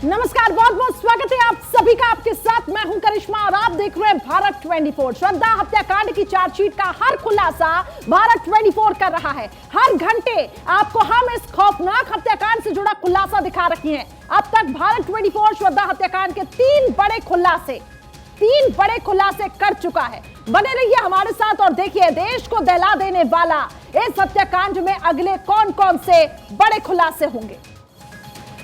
नमस्कार, बहुत बहुत स्वागत है आप सभी का। आपके साथ मैं हूं करिश्मा और आप देख रहे हैं भारत 24। श्रद्धा हत्याकांड की चार्जशीट का हर खुलासा भारत 24 कर रहा है। हर घंटे आपको हम इस खौफनाक हत्याकांड से जुड़ा खुलासा दिखा रही हैं। अब तक भारत 24 श्रद्धा हत्याकांड के तीन बड़े खुलासे कर चुका है। बने रहिए हमारे साथ और देखिए देश को दहला देने वाला इस हत्याकांड में अगले कौन कौन से बड़े खुलासे होंगे।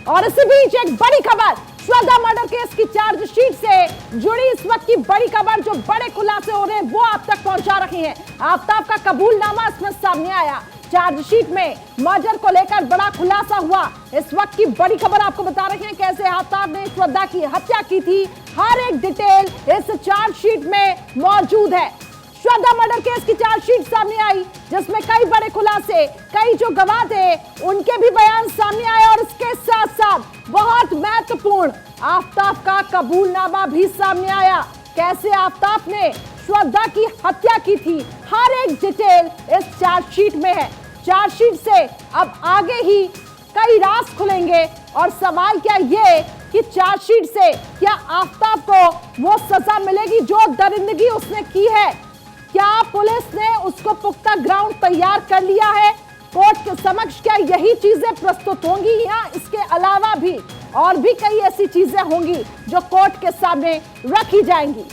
और इसी बीच एक बड़ी खबर, श्रद्धा मर्डर केस की चार्जशीट से जुड़ी इस वक्त की बड़ी खबर, जो बड़े खुलासे हो रहे हैं वो आप तक पहुंचा रही हैं। आफ्ताब का कबूलनामा इसमें सामने आया। चार्जशीट में मर्डर को लेकर बड़ा खुलासा हुआ। इस वक्त की बड़ी खबर आपको बता रहे हैं कैसे आफ्ताब ने श्रद्धा की हत्या की थी। हर एक डिटेल इस चार्जशीट में मौजूद है। श्रद्धा मर्डर केस की चार्जशीट सामने आई जिसमें कई बड़े खुलासे, कई जो गवाह थे उनके भी बयान सामने आए और इसके साथ साथ बहुत महत्वपूर्ण आफ्ताब का कबूलनामा भी सामने आया। कैसे आफ्ताब ने श्रद्धा की हत्या की थी, हर एक डिटेल इस चार्जशीट में है। चार्जशीट से अब आगे ही कई राज खुलेंगे और सवाल क्या ये कि चार्जशीट से क्या आफ्ताब को वो सजा मिलेगी जो दरिंदगी उसने की है। क्या पुलिस ने उसको पुख्ता ग्राउंड तैयार कर लिया है कोर्ट के समक्ष? क्या यही चीजें प्रस्तुत होंगी या इसके अलावा भी और भी कई ऐसी चीजें होंगी जो कोर्ट के सामने रखी जाएंगी?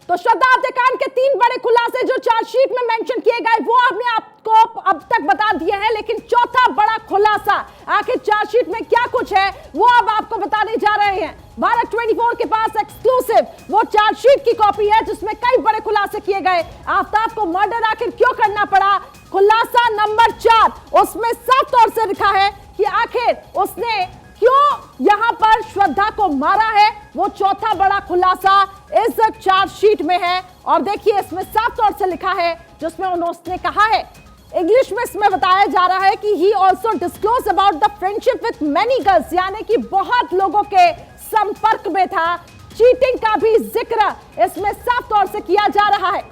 तो श्रद्धा हत्याकांड के तीन बड़े खुलासे जो चार्जशीट में मेंशन किए गए वो हमने आपको अब तक बता दिए हैं, लेकिन चौथा बड़ा खुलासा आखिर चार्जशीट में क्या कुछ है वो अब आपको बताने जा रहे हैं। भारत 24 के पास एक्सक्लूसिव वो चार्जशीट की कॉपी है जिसमें कई बड़े खुलासे किए गए। आफ्ताब को मर्डर आखिर क्यों करना पड़ा? खुलासा नंबर 4, उसमें साफ तौर से लिखा है कि आखिर उसने क्यों यहां पर श्रद्धा को मारा है। वो चौथा बड़ा खुलासा इस चार्जशीट में है और देखिए इसमें साफ तौर से लिखा है जिसमें उन्होंने कहा है, इंग्लिश में इसमें बताया जा रहा है कि he also disclose about the friendship with many girls, यानी कि बहुत लोगों के संपर्क में था। चीटिंग का भी जिक्र इसमें साफ तौर से किया जा रहा है।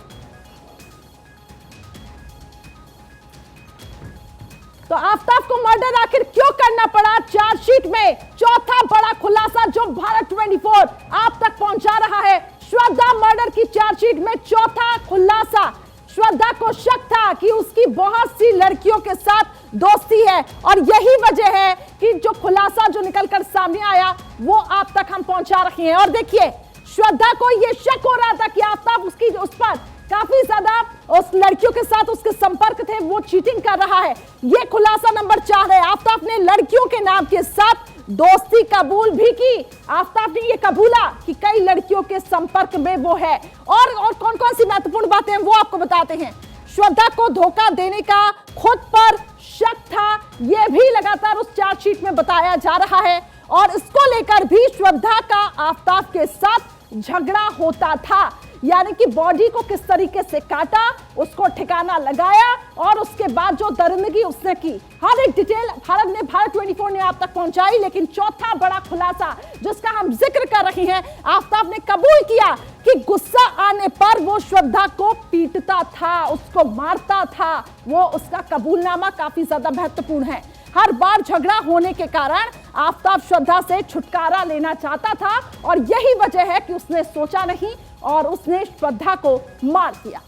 तो आफ्ताब को मर्डर आखिर क्यों करना पड़ा? चार्जशीट में चौथा बड़ा खुलासा जो भारत 24 आप तक पहुंचा रहा है। श्रद्धा मर्डर की चार्जशीट में चौथा खुलासा, श्रद्धा को शक था कि उसकी बहुत सी लड़कियों के साथ दोस्ती है और यही वजह है कि जो खुलासा जो निकलकर सामने आया वो आप तक हम पहुंचा रहे हैं। और देखिए श्रद्धा को यह शक हो रहा था कि आफ्ताब उस पर काफी ज्यादा उस लड़कियों के साथ उसके संपर्क थे, वो चीटिंग कर रहा है। ये खुलासा नंबर 4 है। आफ्ताब ने लड़कियों के नाम के साथ दोस्ती कबूल भी की। आफ्ताब ने ये कबूला कि कई लड़कियों के संपर्क में वो है। और कौन कौन सी महत्वपूर्ण बातें हैं वो आपको बताते हैं। श्रद्धा को धोखा देने का खुद पर शक था, यह भी लगातार उस चार्जशीट में बताया जा रहा है और इसको लेकर भी श्रद्धा का आफ्ताब के साथ झगड़ा होता था, यानी कि बॉडी को किस तरीके से काटा, उसको ठिकाना लगाया और उसके बाद जो दरिंदगी उसने की, हर एक डिटेल भारत 24 ने आप तक पहुंचाई। लेकिन चौथा बड़ा खुलासा जिसका हम जिक्र कर रहे हैं, आफ्ताब ने कबूल किया कि गुस्सा आने पर वो श्रद्धा को पीटता था, उसको मारता था। वो उसका कबूलनामा काफी ज्यादा महत्वपूर्ण है। हर बार झगड़ा होने के कारण आफ्ताब श्रद्धा से छुटकारा लेना चाहता था और यही वजह है कि उसने सोचा नहीं और उसने श्रद्धा को मार दिया।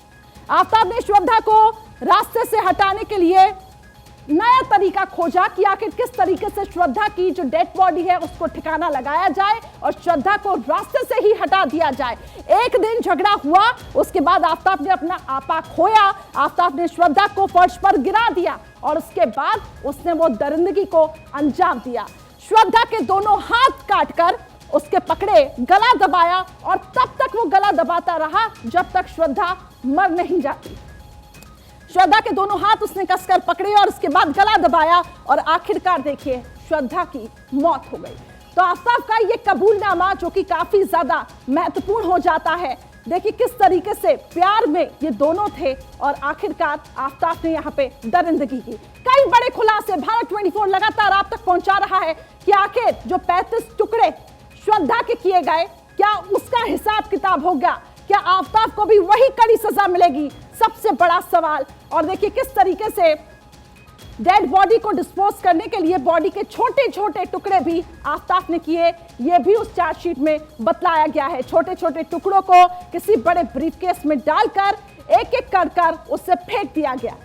आफ्ताब ने श्रद्धा को रास्ते से हटाने के लिए नया तरीका खोजा कि आखिर किस तरीके से श्रद्धा की जो डेड बॉडी है उसको ठिकाना लगाया जाए और श्रद्धा को रास्ते से ही हटा दिया जाए। एक दिन झगड़ा हुआ, उसके बाद आफ्ताब ने अपना आपा खोया। आफ्ताब ने श्रद्धा को फर्श पर गिरा दिया और उसके बाद उसने वो दरिंदगी को अंजाम दिया। श्रद्धा के दोनों हाथ काटकर उसके पकड़े, गला दबाया और तब तक वो गला दबाता रहा जब तक श्रद्धा मर नहीं जाती। श्रद्धा के दोनों हाथ उसने कसकर पकड़े और उसके बाद गला दबाया और आखिरकार देखिए श्रद्धा की मौत हो गई। तो आफ्ताब का ये कबूलनामा जो कि काफी ज्यादा महत्वपूर्ण हो जाता है। देखिए किस तरीके से प्यार में ये दोनों थे और आखिरकार आफ्ताब ने यहाँ पे दरिंदगी की। कई बड़े खुलासे भारत 24 लगातार आप तक पहुंचा रहा है कि आखिर जो 35 टुकड़े श्रद्धा के किए गए, क्या उसका हिसाब किताब हो गया? क्या आफ्ताब को भी वही कड़ी सजा मिलेगी? सबसे बड़ा सवाल। और देखिए किस तरीके से डेड बॉडी को डिस्पोज करने के लिए बॉडी के छोटे छोटे टुकड़े भी आफ्ताब ने किए, यह भी उस चार्जशीट में बतलाया गया है। छोटे छोटे टुकड़ों को किसी बड़े ब्रीफकेस में डालकर एक एक कर उससे फेंक दिया गया।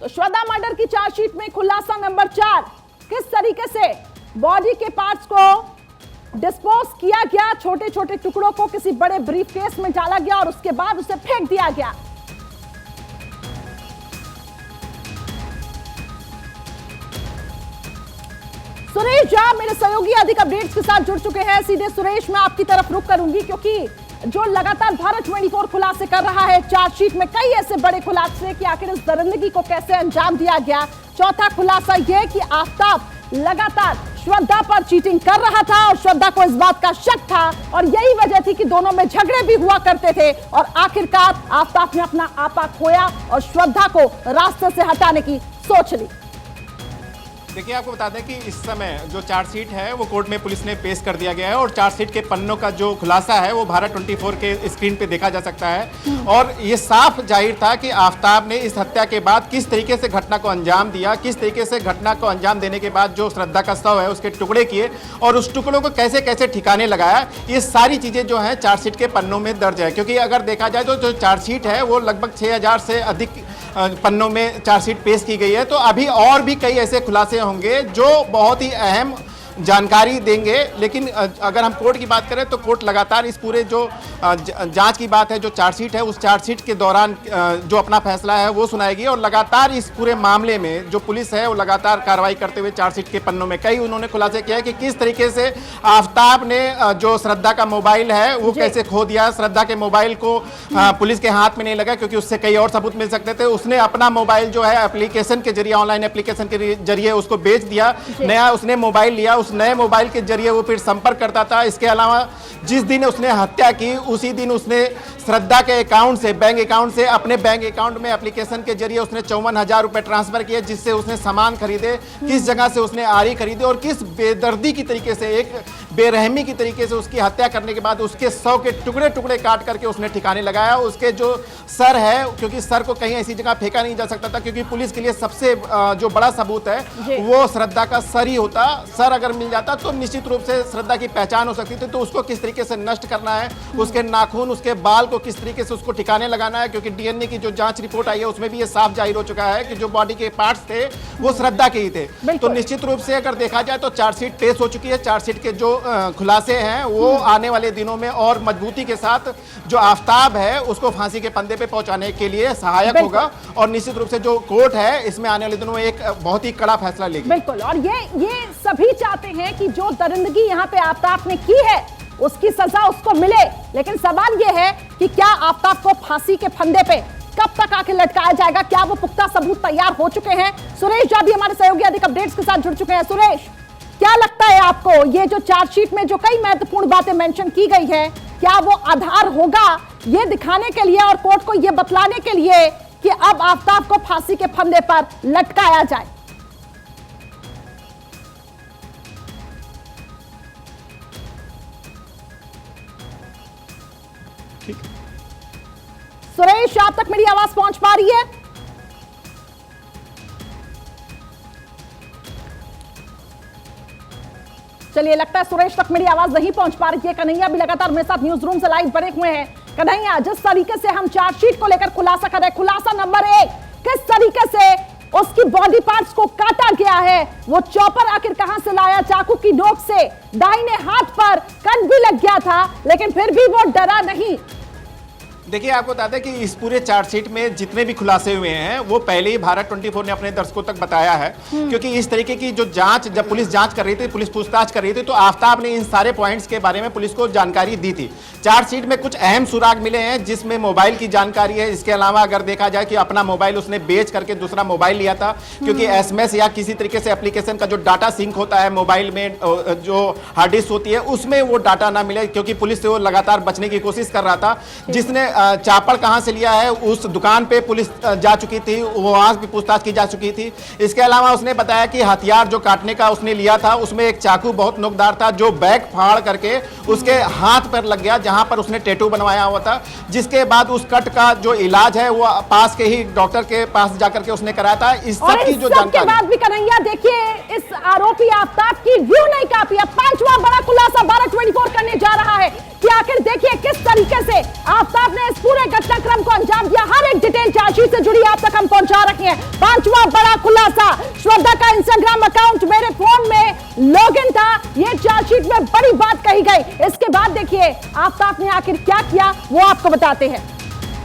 तो श्रद्धा मर्डर की चार्जशीट में खुलासा नंबर 4, किस तरीके से बॉडी के पार्ट्स को डिस्पोज किया गया, छोटे छोटे टुकड़ों को किसी बड़े ब्रीफकेस में डाला गया और उसके बाद उसे फेंक दिया गया। सुरेश झा मेरे सहयोगी अधिक अपडेट्स के साथ जुड़ चुके हैं। सीधे सुरेश, मैं आपकी तरफ रुख करूंगी क्योंकि जो लगातार भारत 24 खुलासे कर रहा है, चार्जशीट में कई ऐसे बड़े खुलासे कि आखिर इस दरिंदगी को कैसे अंजाम दिया गया। चौथा खुलासा यह कि आफ्ताब लगातार श्रद्धा पर चीटिंग कर रहा था और श्रद्धा को इस बात का शक था और यही वजह थी कि दोनों में झगड़े भी हुआ करते थे और आखिरकार आफ्ताब ने अपना आपा खोया और श्रद्धा को रास्ते से हटाने की सोच ली। देखिए, आपको बता दें कि इस समय जो चार्जशीट है वो कोर्ट में पुलिस ने पेश कर दिया गया है और चार्जशीट के पन्नों का जो खुलासा है वो भारत 24 के स्क्रीन पे देखा जा सकता है। और ये साफ जाहिर था कि आफ्ताब ने इस हत्या के बाद किस तरीके से घटना को अंजाम दिया, किस तरीके से घटना को अंजाम देने के बाद जो श्रद्धा का शव है उसके टुकड़े किए और उस टुकड़ों को कैसे कैसे ठिकाने लगाया। ये सारी चीज़ें जो है चार्जशीट के पन्नों में दर्ज है, क्योंकि अगर देखा जाए तो जो चार्जशीट है वो लगभग 6000 से अधिक पन्नों में चार्जशीट पेश की गई है। तो अभी और भी कई ऐसे खुलासे होंगे जो बहुत ही अहम जानकारी देंगे। लेकिन अगर हम कोर्ट की बात करें तो कोर्ट लगातार इस पूरे जो जांच की बात है, जो चार्जशीट है, उस चार्जशीट के दौरान जो अपना फैसला है वो सुनाएगी और लगातार इस पूरे मामले में जो पुलिस है वो लगातार कार्रवाई करते हुए चार्जशीट के पन्नों में कई उन्होंने खुलासे किया है कि किस तरीके से आफ्ताब ने जो श्रद्धा का मोबाइल है वो कैसे खो दिया। श्रद्धा के मोबाइल को पुलिस के हाथ में नहीं लगा क्योंकि उससे कई और सबूत मिल सकते थे। उसने अपना मोबाइल जो है एप्लीकेशन के जरिए, ऑनलाइन एप्लीकेशन के जरिए उसको बेच दिया, नया उसने मोबाइल लिया, उस नए मोबाइल के जरिए वो फिर संपर्क करता था। इसके अलावा जिस दिन उसने हत्या की उसी दिन उसने श्रद्धा के अकाउंट से, बैंक अकाउंट से, अपने बैंक अकाउंट में एप्लीकेशन के जरिए उसने 54,000 रुपए ट्रांसफर किए, जिससे उसने सामान खरीदे, किस जगह से उसने आरी खरीदे और किस बेदर्दी की तरीके से, एक बेरहमी की तरीके से उसकी हत्या करने के बाद उसके शव के टुकड़े टुकड़े काट करके उसने ठिकाने लगाया। उसके जो सर है, क्योंकि सर को कहीं ऐसी जगह फेंका नहीं जा सकता था क्योंकि पुलिस के लिए सबसे जो बड़ा सबूत है वो श्रद्धा का सर ही होता। सर अगर मिल जाता तो निश्चित रूप से श्रद्धा की पहचान हो सकती थी। तो उसको किस तरीके से नष्ट करना है, उसके नाखून, उसके बाल को किस तरीके से उसको ठिकाने लगाना है, क्योंकि डीएनए की जो जांच रिपोर्ट आई है उसमें भी ये साफ जाहिर हो चुका है कि जो बॉडी के पार्ट्स थे वो श्रद्धा के ही थे। तो निश्चित रूप से अगर देखा जाए तो चार्जशीट पेश हो चुकी है। चार्जशीट के जो खुलासे हैं वो आने वाले दिनों में और मजबूती के साथ जो आफ्ताब है उसको फांसी के फंदे पे पहुंचाने के लिए सहायक होगा और निश्चित रूप से जो कोर्ट है इसमें आने वाले दिनों में एक बहुत ही कड़ा फैसला लेगी। बिल्कुल, और ये सभी चाहते हैं कि जो दरिंदगी यहाँ पे आफ्ताब ने की है उसकी सजा उसको मिले। लेकिन सवाल यह है कि क्या आफ्ताब को फांसी के फंदे पे कब तक आके लटकाया जाएगा, क्या वो पुख्ता सबूत तैयार हो चुके हैं? सुरेश झा भी हमारे सहयोगी अधिक अपडेट्स के साथ जुड़ चुके हैं। सुरेश, क्या लगता है आपको ये जो चार्जशीट में जो कई महत्वपूर्ण बातें मेंशन की गई है, क्या वो आधार होगा ये दिखाने के लिए और कोर्ट को ये बतलाने के लिए कि अब आफ्ताब को फांसी के फंदे पर लटकाया जाए? सुरेश, आप तक मेरी आवाज पहुंच पा रही है? चलिए, लगता है सुरेश तक मेरी आवाज नहीं पहुंच पा रही है। कन्हैया भी लगातार मेरे साथ न्यूज रूम से लाइव बने हुए हैं। कन्हैया, जिस तरीके से हम चार्जशीट को लेकर खुलासा कर रहे हैं, खुलासा नंबर 1, किस तरीके से उसकी बॉडी पार्ट्स को काटा गया है, वो चॉपर आखिर कहां से लाया, चाकू की नोक से दाहिने हाथ पर कट भी लग गया था लेकिन फिर भी वो डरा नहीं। देखिए, आपको बता दें कि इस पूरे चार्जशीट में जितने भी खुलासे हुए हैं वो पहले ही भारत 24 ने अपने दर्शकों तक बताया है। क्योंकि इस तरीके की जो जांच, जब पुलिस जांच कर रही थी, पुलिस पूछताछ कर रही थी, तो आफ्ताब ने इन सारे पॉइंट्स के बारे में पुलिस को जानकारी दी थी। चार्जशीट में कुछ अहम सुराग मिले हैं जिसमें मोबाइल की जानकारी है। इसके अलावा अगर देखा जाए कि अपना मोबाइल उसने बेच करके दूसरा मोबाइल लिया था, क्योंकि एसएमएस या किसी तरीके से एप्लीकेशन का जो डाटा सिंक होता है मोबाइल में, जो हार्ड डिस्क होती है, उसमें वो डाटा ना मिले, क्योंकि पुलिस से वो लगातार बचने की कोशिश कर रहा था। जिसने चापड़ कहां से लिया है, उस दुकान पे पुलिस जा चुकी थी, वहां भी पूछताछ की जा चुकी थी। इसके अलावा उसने बताया कि हथियार जो काटने का उसने लिया था उसमें एक चाकू बहुत नोकदार था, जो बैग फाड़ करके उसके हाथ पर लग गया, जहां पर उसने टैटू बनवाया हुआ था। जिसके बाद उस कट का जो इलाज है वो पास के ही डॉक्टर के पास जाकर के उसने कराया था। इस सब की जो जानकारी के बाद भी कन्हैया देखिए, इस आरोपी आफ्ताब की व्यू नहीं काफी है। पांचवा बड़ा खुलासा भारत 24 करने जा रहा है कि आखिर देखिए किस तरीके से आफ्ताब ने इस पूरे घटनाक्रम को अंजाम दिया। हर एक डिटेल चार्जशीट से जुड़ी आप तक हम पहुंचा रहे हैं। पांचवा बड़ा खुलासा, श्रद्धा का इंस्टाग्राम अकाउंट मेरे फोन में लॉगिन था, ये चार्जशीट में बड़ी बात कही गई। इसके बाद देखिए आफ्ताब ने आखिर क्या किया वो आपको बताते हैं।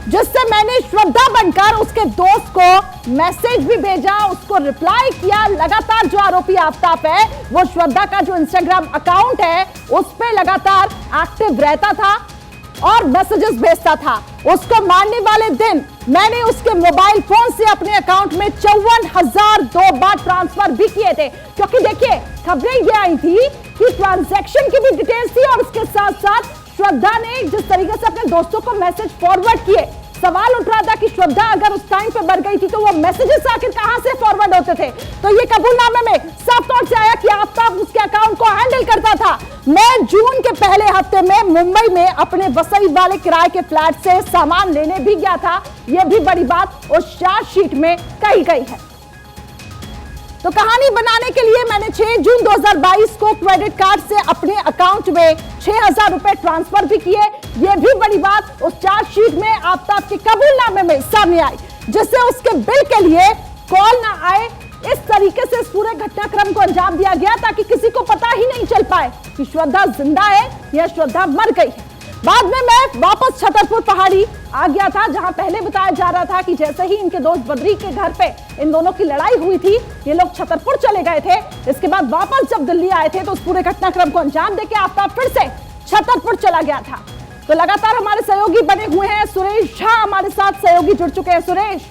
जिससे मैंने श्रद्धा बनकर उसके दोस्त को मैसेज भी भेजा, उसको रिप्लाई किया। लगातार जो आरोपी आफ्ताब है वो श्रद्धा का जो इंस्टाग्राम अकाउंट है उस पे लगातार एक्टिव रहता था और मैसेजेस भेजता था। उसको मारने वाले दिन मैंने उसके मोबाइल फोन से अपने अकाउंट में 54,002 बार ट्रांसफर भी किए थे, क्योंकि देखिए खबरें ये आई थी कि ट्रांजैक्शन की भी डिटेल्स थी और उसके साथ साथ श्रद्धा ने जिस तरीके से अपने दोस्तों को मैसेज फॉरवर्ड किए, सवाल उठ रहा था कि श्रद्धा अगर उस टाइम पे मर गई थी तो वो मैसेजेस आखिर कहां से फॉरवर्ड होते थे। तो ये कबूलनामे में साफ तौर से आया कि आफ्ताब उसके अकाउंट को हैंडल करता था। मैं जून के पहले हफ्ते में मुंबई में अपने वसई वाले किराए के फ्लैट से सामान लेने भी गया था। यह भी बड़ी बात उस चार्जशीट में कही गई है। तो कहानी बनाने के लिए मैंने 6 जून 2022 को क्रेडिट कार्ड से अपने अकाउंट में 6,000 रुपए ट्रांसफर भी किए। यह भी बड़ी बात उस चार्जशीट में आफ्ताब के कबूलनामे में सामने आई, जिससे उसके बिल के लिए कॉल ना आए। इस तरीके से इस पूरे घटनाक्रम को अंजाम दिया गया ताकि किसी को पता ही नहीं चल पाए कि श्रद्धा जिंदा है या श्रद्धा मर गई है। बाद में मैं वापस छतरपुर पहाड़ी आ गया था, जहां पहले बताया जा रहा था कि जैसे ही इनके दोस्त बद्री के घर पे इन दोनों की लड़ाई हुई थी, ये लोग छतरपुर चले गए थे। इसके बाद वापस जब दिल्ली आए थे तो उस पूरे घटनाक्रम को अंजाम देके आफ्ताब फिर से छतरपुर चला गया था। तो लगातार हमारे सहयोगी बने हुए हैं, सुरेश झा हमारे साथ सहयोगी जुड़ चुके हैं। सुरेश,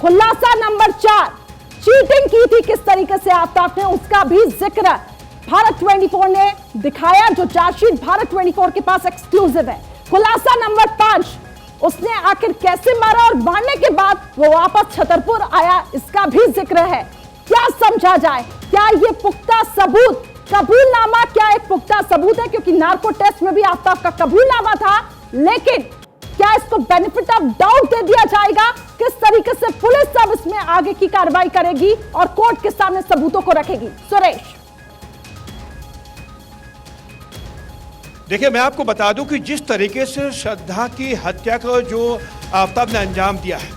खुलासा नंबर 4, चीटिंग की थी किस तरीके से आफ्ताब ने, उसका भी जिक्र भारत 24 ने दिखाया। जो चार्जशीट भारत 24 के पास एक्सक्लूसिव है। खुलासा नंबर 5, उसने आखिर कैसे मारा और मारने के बाद वो वापस छतरपुर आया, इसका भी जिक्र है। क्या समझा जाए, क्या ये पुख्ता सबूत, कबूलनामा क्या एक पुख्ता सबूत है? क्योंकि नार्को टेस्ट में भी आफ्ताब का कबूलनामा था, लेकिन क्या इसको बेनिफिट ऑफ डाउट दे दिया जाएगा? किस तरीके से पुलिस अब इसमें आगे की कार्रवाई करेगी और कोर्ट के सामने सबूतों को रखेगी? सुरेश, देखिए, मैं आपको बता दूं कि जिस तरीके से श्रद्धा की हत्या का जो आफ्ताब ने अंजाम दिया है,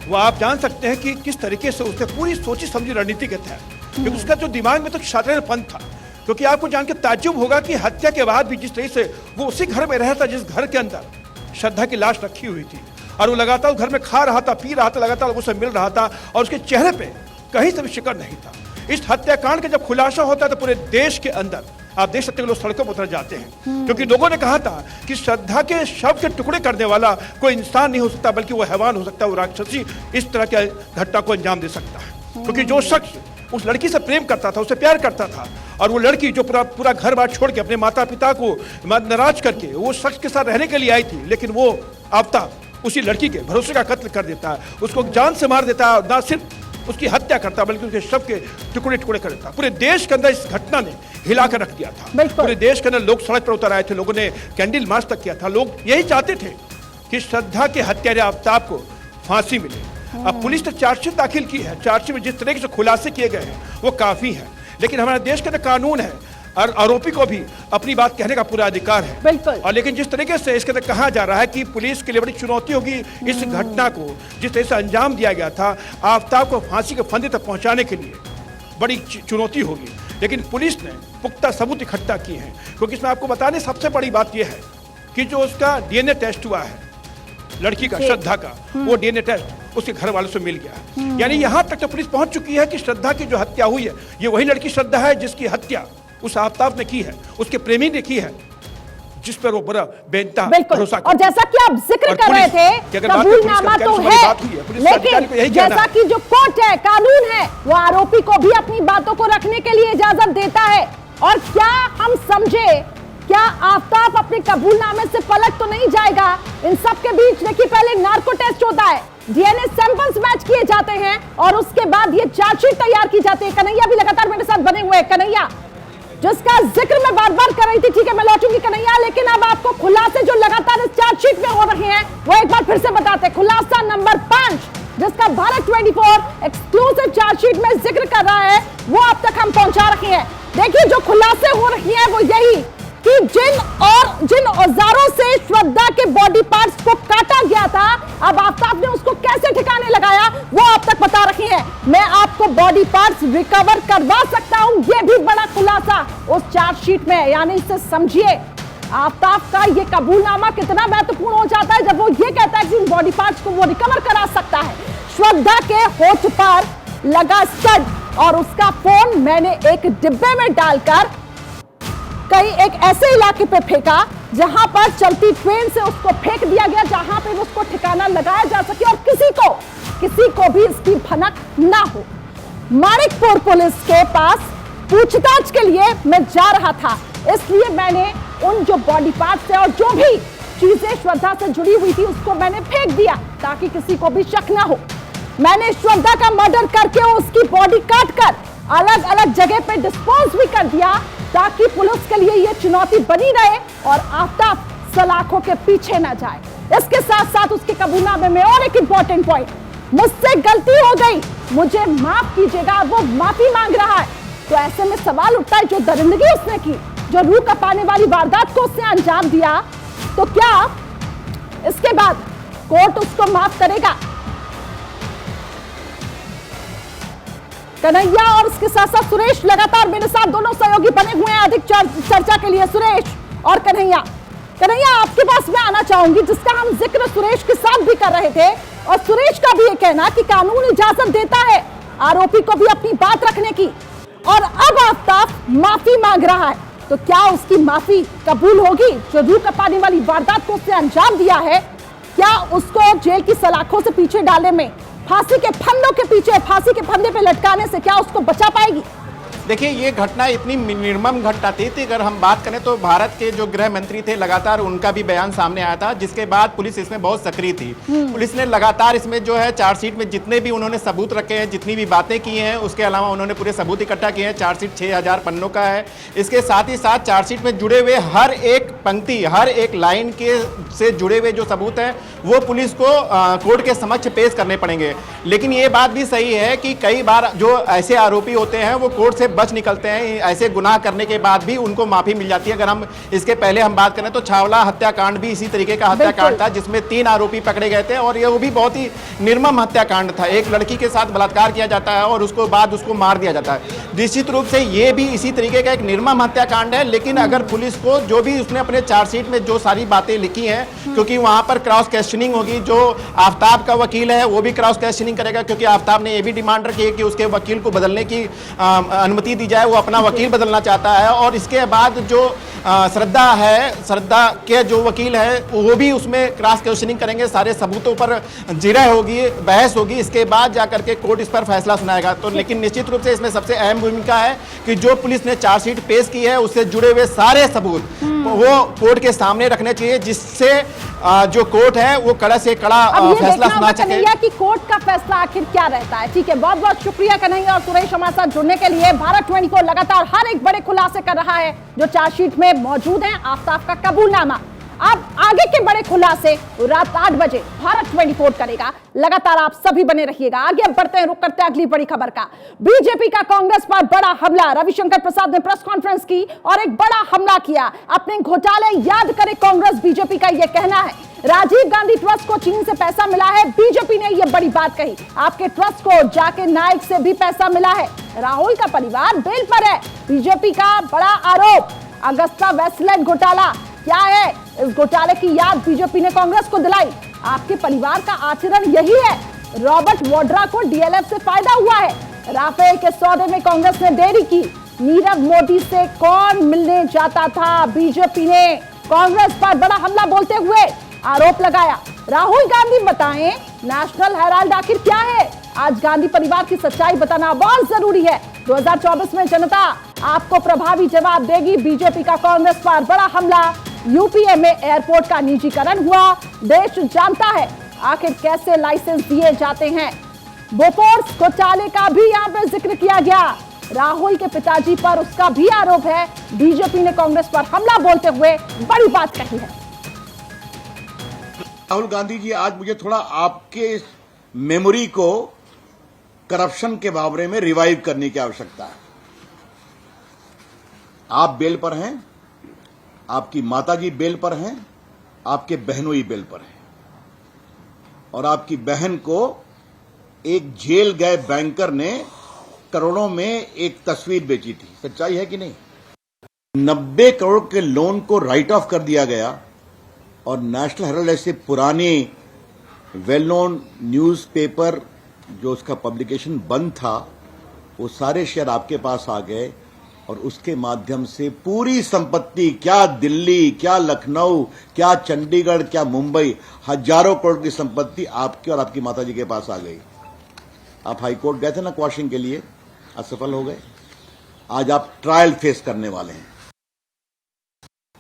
वो आप जान सकते हैं कि किस तरीके से उसने पूरी सोची समझी रणनीति के तहत, क्योंकि उसका जो दिमाग में तो शातिरपन था। क्योंकि आपको जान के ताज्जुब होगा कि हत्या के बाद भी जिस तरीके से वो उसी घर में रहा था जिस घर के अंदर श्रद्धा की लाश रखी हुई थी, और वो लगातार उस घर में खा रहा था, पी रहा था, लगातार लोगों से मिल रहा था, और उसके चेहरे पे कहीं से भी शिकन नहीं था। इस हत्याकांड का जब खुलासा होता है तो पूरे देश के अंदर आप देख सकते हैं लोग सड़कों पर उतर जाते हैं, क्योंकि लोगों ने कहा था कि श्रद्धा के शव के टुकड़े करने वाला कोई इंसान नहीं हो सकता, बल्कि वो हैवान हो सकता है, वो राक्षसी इस तरह के घटना को अंजाम दे सकता है। क्योंकि जो शख्स उस लड़की से प्रेम करता था, उससे प्यार करता था, और वो लड़की जो पूरा घर बार छोड़ के अपने माता पिता को नाराज करके वो शख्स के साथ रहने के लिए आई थी, लेकिन वो आफ्ताब उसी लड़की के भरोसे का कत्ल कर देता है, उसको जान से मार देता है, ना सिर्फ उसकी हत्या करता बल्कि उसके शव के टुकड़े टुकड़े कर देता। पूरे देश के अंदर इस घटना ने हिला कर रख दिया था। पूरे देश के अंदर लोग सड़क पर उतर आए थे, लोगों ने कैंडल मार्च तक किया था। लोग यही चाहते थे कि श्रद्धा के हत्यारे आफ्ताब को फांसी मिले। अब पुलिस ने चार्जशीट दाखिल की है, चार्जशीट में जिस तरीके से खुलासे किए गए हैं वो काफी है, लेकिन हमारे देश के अंदर कानून है और आरोपी को भी अपनी बात कहने का पूरा अधिकार है। बिल्कुल। और लेकिन जिस तरीके से इसके अंदर कहा जा रहा है कि पुलिस के लिए बड़ी चुनौती होगी इस घटना को जिस तरह से अंजाम दिया गया था, आफ्ताब को फांसी के फंदे तक पहुंचाने के लिए बड़ी चुनौती होगी, लेकिन पुलिस ने पुख्ता सबूत इकट्ठा किए हैं। क्योंकि इसमें आपको बताने सबसे बड़ी बात यह है कि जो उसका डीएनए टेस्ट हुआ है लड़की का, श्रद्धा का, वो डीएनए टेस्ट उसके घर वालों से मिल गया। यानी यहां तक तो पुलिस पहुंच चुकी है कि श्रद्धा की जो हत्या हुई है ये वही लड़की श्रद्धा है जिसकी हत्या उस आफ्ताब ने की है, उसके प्रेमी ने की है, जिस पर वो बड़ा बेनता भरोसा और जैसा कि आप जिक्र कर रहे थे, कबूलनामा तो है, लेकिन जैसा कि जो कोर्ट है, कानून है, वो आरोपी को भी अपनी बातों को रखने के लिए इजाजत देता है। और क्या हम समझे क्या आफ्ताब अपने कबूलनामे से पलट तो नहीं जाएगा? इन सब के बीच देखिए, पहले नार्को टेस्ट होता है, डीएनए सैंपल्स मैच किए जाते हैं और उसके बाद ये चार्जशीट तैयार की जाती है। कन्हैया भी लगातार मेरे साथ बने हुए हैं। कन्हैया, जिसका जिक्र मैं बार बार कर रही थी, ठीक है मैं लौटूंगी कन्हैया, लेकिन अब आपको खुलासे जो लगातार इस चार्जशीट में हो रहे हैं वो एक बार फिर से बताते हैं। खुलासा नंबर 5 जिसका भारत 24 एक्सक्लूसिव चार्जशीट में जिक्र कर रहा है, वो अब तक हम पहुंचा रहे हैं। देखिए, जो खुलासे हो रही हैं वो यही कि जिन औजारों से श्रद्धा के बॉडी पार्ट्स को काटा गया था, अब आफ्ताब ने उसको कैसे ठिकाने लगाया वो अब तक बता रही हैं। मैं आपको बॉडी पार्ट्स रिकवर करवा सकता हूं, ये भी बड़ा खुलासा उस चार्जशीट में। यानी इसे समझिए, आफ्ताब का ये कबूलनामा कितना महत्वपूर्ण हो जाता है जब वो ये कहता है कि उन बॉडी पार्ट्स को वो रिकवर करा सकता है। श्रद्धा के होठ पर लगा स्टड और उसका फोन मैंने एक डिब्बे में डालकर कहीं एक ऐसे इलाके पे फेंका जहां पर चलती ट्रेन से उसको फेंक दिया गया, जहां पे उसको ठिकाना लगाया जा सके और किसी को भी इसकी भनक ना हो। मानिकपुर पुलिस के पास पूछताछ के लिए मैं जा रहा था, इसलिए मैंने उन जो बॉडी पार्ट्स है और जो भी चीजें श्रद्धा से जुड़ी हुई थी उसको मैंने फेंक दिया ताकि किसी को भी शक ना हो। मैंने श्रद्धा का मर्डर करके उसकी बॉडी काट कर अलग अलग जगह पे डिस्पोज भी कर दिया ताकि पुलिस के लिए यह चुनौती बनी रहे और आफ्ताब सलाखों के पीछे ना जाए। इसके साथ साथ उसके कबूलनामे में और एक इंपॉर्टेंट पॉइंट, मुझसे गलती हो गई, मुझे माफ कीजिएगा, वो माफी मांग रहा है। तो ऐसे में सवाल उठता है, जो दरिंदगी उसने की, जो रूह कपाने वाली वारदात को उसने अंजाम दिया, तो क्या इसके बाद कोर्ट उसको माफ करेगा? कन्हैया और उसके साथ साथ सुरेश लगातार मेरे साथ दोनों सहयोगी बने हुए हैं अधिक चर्चा के लिए। सुरेश और कन्हैया, आपके पास मैं आना चाहूंगी, जिसका हम जिक्र सुरेश के साथ भी कर रहे थे और सुरेश का भी ये कहना कि कानून इजाजत देता है आरोपी को भी अपनी बात रखने की, और अब आफ्ताब माफी मांग रहा है, तो क्या उसकी माफी कबूल होगी? जो रूह कपाने वाली वारदात को उसने अंजाम दिया है, क्या उसको जेल की सलाखों से पीछे डालने में, फांसी के फंदों के पीछे, फांसी के फंदे पे लटकाने से क्या उसको बचा पाएगी? देखिए, ये घटना इतनी निर्मम घटना थी। अगर हम बात करें तो भारत के जो गृह मंत्री थे, लगातार उनका भी बयान सामने आया था, जिसके बाद पुलिस इसमें बहुत सक्रिय थी। पुलिस ने लगातार इसमें जो है चार्जशीट में जितने भी उन्होंने सबूत रखे हैं, जितनी भी बातें की हैं, उसके अलावा उन्होंने पूरे सबूत इकट्ठा किए हैं। चार्जशीट 6000 पन्नों का है। इसके साथ ही साथ चार्जशीट में जुड़े हुए हर एक पंक्ति, हर एक लाइन के से जुड़े हुए जो सबूत हैं वो पुलिस को कोर्ट के समक्ष पेश करने पड़ेंगे। लेकिन ये बात भी सही है कि कई बार जो ऐसे आरोपी होते हैं वो कोर्ट से बच निकलते हैं, ऐसे गुनाह करने के बाद भी उनको माफी मिल जाती है। अगर हम इसके पहले हम बात करें तो छावला हत्याकांड भी इसी तरीके का हत्याकांड था, जिसमें 3 आरोपी पकड़े गए थे और ये भी बहुत ही निर्मम हत्याकांड था। एक लड़की के साथ बलात्कार किया जाता है और उसको बाद उसको मार दिया जाता है। निश्चित रूप से ये भी इसी तरीके का एक निर्मम हत्याकांड है। लेकिन अगर पुलिस को जो भी उसने अपने चार्जशीट में जो सारी बातें लिखी हैं, क्योंकि वहां पर क्रॉस क्वेश्चनिंग होगी, जो आफ्ताब का वकील है वो भी क्रॉस क्वेश्चनिंग करेगा, क्योंकि आफ्ताब ने ये भी डिमांड रखी है कि उसके वकील को बदलने की अनुमति दी जाए, वो अपना वकील बदलना चाहता है। और इसके बाद जो श्रद्धा है, श्रद्धा के जो वकील है वो भी उसमें क्रॉस क्वेश्चनिंग करेंगे, सारे सबूतों पर जिरह होगी, बहस होगी, इसके बाद जाकर के कोर्ट इस पर फैसला सुनाएगा। तो लेकिन निश्चित रूप से इसमें सबसे अहम भूमिका है कि जो पुलिस ने चार्जशीट पेश की है उससे जुड़े हुए सारे सबूत वो कोर्ट के सामने रखने चाहिए, जिससे जो कोर्ट है वो कड़ा से कड़ा फैसला सुना सके कि कोर्ट का फैसला आखिर क्या रहता है। ठीक है, बहुत बहुत शुक्रिया कन्हैया और सुरेश हमारे साथ जुड़ने के लिए। भारत 24 लगातार हर एक बड़े खुलासे कर रहा है जो चार्जशीट में मौजूद है। आफ्ताब का कबूलनामा, अब आगे के बड़े खुलासे रात 8 बजे भारत 24 करेगा। लगातार आप सभी बने रहिएगा। आगे अब बढ़ते हैं, रुक करते हैं अगली बड़ी खबर का। बीजेपी का कांग्रेस पर बड़ा हमला। रविशंकर प्रसाद ने प्रेस कॉन्फ्रेंस की और एक बड़ा हमला किया। अपने घोटाले याद करे कांग्रेस, बीजेपी का यह कहना है। राजीव गांधी ट्रस्ट को चीन से पैसा मिला है, बीजेपी ने यह बड़ी बात कही। आपके ट्रस्ट को जाके नाइक से भी पैसा मिला है। राहुल का परिवार बेल पर है। बीजेपी का बड़ा आरोप, अगस्ता वेस्टलैंड घोटाला क्या है, इस घोटाले की याद बीजेपी ने कांग्रेस को दिलाई। आपके परिवार का आचरण यही है। रॉबर्ट वाड्रा को डीएलएफ से फायदा हुआ है। राफेल के सौदे में कांग्रेस ने देरी की। नीरव मोदी से कौन मिलने जाता था, बीजेपी ने कांग्रेस पर बड़ा हमला बोलते हुए आरोप लगाया। राहुल गांधी बताएं, नेशनल हेराल्ड आखिर क्या है? आज गांधी परिवार की सच्चाई बताना बहुत जरूरी है। 2024 में जनता आपको प्रभावी जवाब देगी बीजेपी का कांग्रेस पर बड़ा हमला। यूपीए में एयरपोर्ट का निजीकरण हुआ। देश जानता है आखिर कैसे लाइसेंस दिए जाते हैं। बोफोर्स घोटाले का भी यहां पर जिक्र किया गया। राहुल के पिताजी पर उसका भी आरोप है। बीजेपी ने कांग्रेस पर हमला बोलते हुए बड़ी बात कही है। राहुल गांधी जी, आज मुझे थोड़ा आपके इस मेमोरी को करप्शन के बारे में रिवाइव करने की आवश्यकता है। आप बेल पर हैं, आपकी माताजी बेल पर हैं, आपके बहनोई बेल पर हैं, और आपकी बहन को एक जेल गए बैंकर ने करोड़ों में एक तस्वीर बेची थी। सच्चाई है कि नहीं? 90 करोड़ के लोन को राइट ऑफ कर दिया गया और नेशनल हेराल्ड ऐसे पुराने वेल नोन न्यूज़पेपर जो उसका पब्लिकेशन बंद था, वो सारे शेयर आपके पास आ गए और उसके माध्यम से पूरी संपत्ति, क्या दिल्ली, क्या लखनऊ, क्या चंडीगढ़, क्या मुंबई, हजारों करोड़ की संपत्ति आपके और आपकी माताजी के पास आ गई। आप हाई कोर्ट गए थे ना क्वाशिंग के लिए, असफल हो गए। आज आप ट्रायल फेस करने वाले हैं।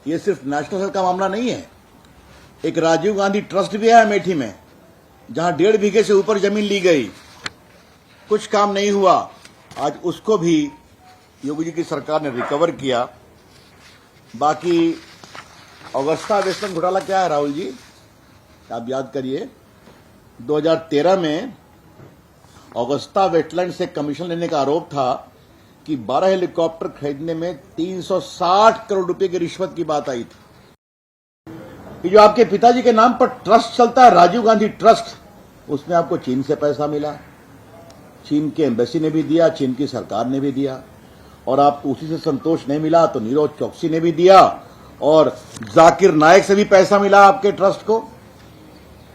ये सिर्फ नेशनल हेल्थ का मामला नहीं है, एक राजीव गांधी ट्रस्ट भी है अमेठी में, जहां 1.5 बीघे से ऊपर जमीन ली गई, कुछ काम नहीं हुआ। आज उसको भी योगी जी की सरकार ने रिकवर किया। बाकी ऑगस्टा वेस्टलैंड घोटाला क्या है राहुल जी, आप याद करिए, 2013 में ऑगस्टा वेस्टलैंड से कमीशन लेने का आरोप था कि 12 हेलीकॉप्टर खरीदने में 360 करोड़ रुपए की रिश्वत की बात आई थी। ये जो आपके पिताजी के नाम पर ट्रस्ट चलता है, राजीव गांधी ट्रस्ट, उसमें आपको चीन से पैसा मिला, चीन के एम्बेसी ने भी दिया, चीन की सरकार ने भी दिया, और आपको उसी से संतोष नहीं मिला तो नीरज चौकसी ने भी दिया, और जाकिर नायक से भी पैसा मिला आपके ट्रस्ट को।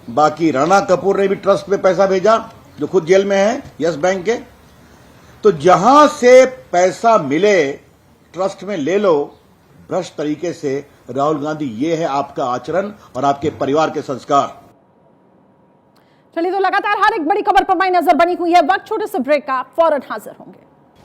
बाकी राणा कपूर ने भी ट्रस्ट में पैसा भेजा, जो खुद जेल में है, यस बैंक के। तो जहां से पैसा मिले ट्रस्ट में ले लो भ्रष्ट तरीके से। राहुल गांधी, ये है आपका आचरण और आपके परिवार के संस्कार। चलिए, तो लगातार हर एक बड़ी खबर पर हमारी नजर बनी हुई है। वक्त छोटे से ब्रेक का, फौरन हाजिर होंगे।